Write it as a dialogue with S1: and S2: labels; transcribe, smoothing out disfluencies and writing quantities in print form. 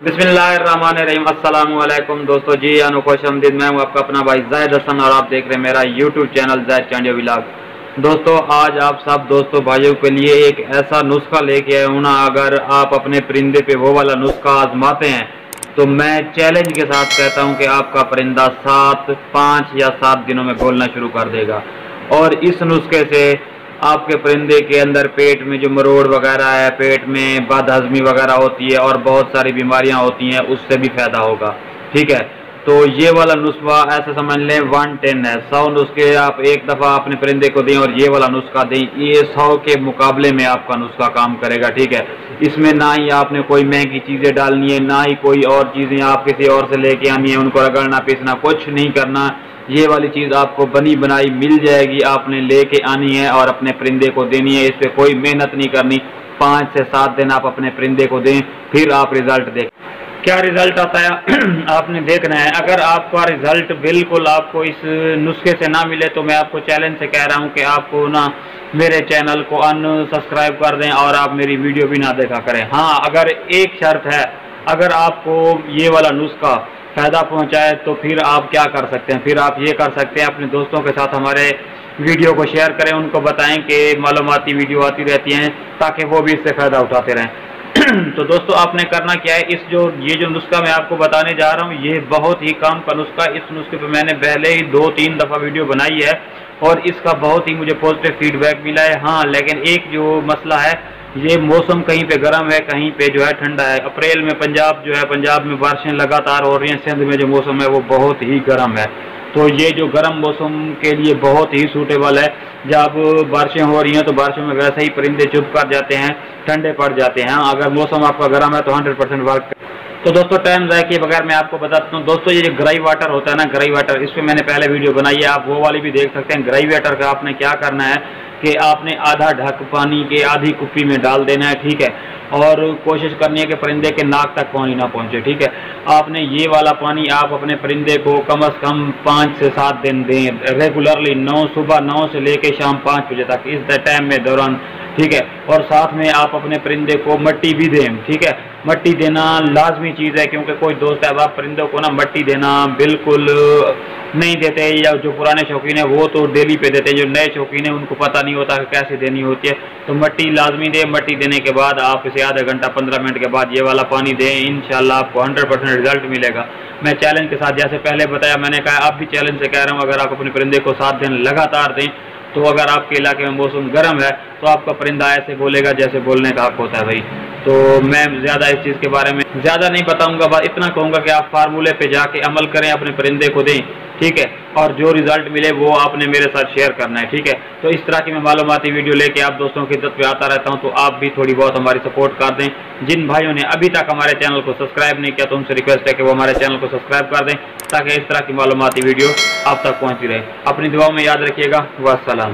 S1: बिस्मिल्लाहिर्रहमानिर्रहीम। अस्सलामु अलैकुम दोस्तों जी, खुश-आमदीद। मैं हूँ आपका अपना भाई ज़ाहिद हसन और आप देख रहे हैं मेरा YouTube channel Zahid Chandia vlog. दोस्तों आज आप सब दोस्तों भाइयों के लिए एक ऐसा नुस्खा लेके आया हूँ ना, अगर आप अपने परिंदे पे वो वाला नुस्खा आजमाते हैं तो मैं चैलेंज के साथ कहता हूँ कि आपका परिंदा 5 या 7 दिनों में बोलना शुरू कर देगा। और इस नुस्खे से आपके परिंदे के अंदर पेट में जो मरोड़ वगैरह है, पेट में बदहजमी वगैरह होती है और बहुत सारी बीमारियां होती हैं, उससे भी फायदा होगा। ठीक है, तो ये वाला नुस्खा ऐसा समझ लें 110 है। 100 नुस्खे आप एक दफ़ा अपने परिंदे को दें और ये वाला नुस्खा दें, ये 100 के मुकाबले में आपका नुस्खा काम करेगा। ठीक है, इसमें ना ही आपने कोई महंगी चीज़ें डालनी है, ना ही कोई और चीज़ें आप किसी और से लेके आनी है, उनको रगड़ना पीसना कुछ नहीं करना। ये वाली चीज़ आपको बनी बनाई मिल जाएगी, आपने लेके आनी है और अपने परिंदे को देनी है। इस पर कोई मेहनत नहीं करनी। 5 से 7 दिन आप अपने परिंदे को दें, फिर आप रिजल्ट देखें क्या रिजल्ट आता है आपने देखना है। अगर आपका रिजल्ट बिल्कुल आपको इस नुस्खे से ना मिले तो मैं आपको चैलेंज से कह रहा हूँ कि आपको ना मेरे चैनल को अनसब्सक्राइब कर दें और आप मेरी वीडियो भी ना देखा करें। हाँ, अगर एक शर्त है, अगर आपको ये वाला नुस्खा फ़ायदा पहुंचाए तो फिर आप क्या कर सकते हैं, फिर आप ये कर सकते हैं अपने दोस्तों के साथ हमारे वीडियो को शेयर करें, उनको बताएं कि मालूमाती वीडियो आती रहती हैं ताकि वो भी इससे फ़ायदा उठाते रहें। तो दोस्तों आपने करना क्या है, ये जो नुस्खा मैं आपको बताने जा रहा हूँ ये बहुत ही काम का नुस्खा। इस नुस्खे पे मैंने पहले ही 2-3 दफ़ा वीडियो बनाई है और इसका बहुत ही मुझे पॉजिटिव फीडबैक मिला है। हाँ, लेकिन एक जो मसला है, ये मौसम कहीं पे गर्म है, कहीं पे जो है ठंडा है। अप्रैल में पंजाब में बारिशें लगातार हो रही हैं। सिंध में जो मौसम है वो बहुत ही गर्म है, तो ये जो गर्म मौसम के लिए बहुत ही सूटेबल है। जब बारिशें हो रही हैं तो बारिशों में वैसे ही परिंदे चुप कर जाते हैं, ठंडे पड़ जाते हैं। अगर मौसम आपका गर्म है तो 100% वर्क। तो दोस्तों टाइम ज़ाय किए बगैर मैं आपको बताता हूँ। दोस्तों ये जो ग्राई वाटर होता है ना, ग्राई वाटर, इस पर मैंने पहले वीडियो बनाई है, आप वो वाली भी देख सकते हैं। ग्राई वाटर का आपने क्या करना है कि आपने आधा ढक पानी के आधी कुप्पी में डाल देना है। ठीक है, और कोशिश करनी है कि परिंदे के नाक तक पानी ना पहुंचे। ठीक है, आपने ये वाला पानी आप अपने परिंदे को कम से कम 5 से 7 दिन दें रेगुलरली, सुबह 9 से लेके शाम 5 बजे तक, इस टाइम में दौरान। ठीक है, और साथ में आप अपने परिंदे को मट्टी भी दें। ठीक है, मट्टी देना लाजमी चीज़ है, क्योंकि कोई दोस्त है आप परिंदों को ना मट्टी देना बिल्कुल नहीं देते, या जो पुराने शौकीन है वो तो डेली पे देते हैं, जो नए शौकीन है उनको पता नहीं होता कि कैसे देनी होती है। तो मट्टी लाजमी दें। मट्टी देने के बाद आप इसे आधा घंटा 15 मिनट के बाद ये वाला पानी दें, इंशाल्लाह आपको 100% रिजल्ट मिलेगा। मैं चैलेंज के साथ जैसे पहले बताया, मैंने कहा आप भी चैलेंज से कह रहा हूँ, अगर आप अपने परिंदे को 7 दिन लगातार दें तो अगर आपके इलाके में मौसम गर्म है तो आपका परिंदा ऐसे बोलेगा जैसे बोलने का हक होता है भाई। तो मैं ज़्यादा इस चीज़ के बारे में ज़्यादा नहीं बताऊंगा, बस इतना कहूँगा कि आप फार्मूले पे जाके अमल करें, अपने परिंदे को दें। ठीक है, और जो रिजल्ट मिले वो आपने मेरे साथ शेयर करना है। ठीक है, तो इस तरह की मैं मालूमाती वीडियो लेके आप दोस्तों की इज्जत पे आता रहता हूँ, तो आप भी थोड़ी बहुत हमारी सपोर्ट कर दें। जिन भाइयों ने अभी तक हमारे चैनल को सब्सक्राइब नहीं किया तो उनसे रिक्वेस्ट है कि वो हमारे चैनल को सब्सक्राइब कर दें, ताकि इस तरह की मालूमाती वीडियो आप तक पहुँचती रहे। अपनी दुआओं में याद रखिएगा। वस्सलाम।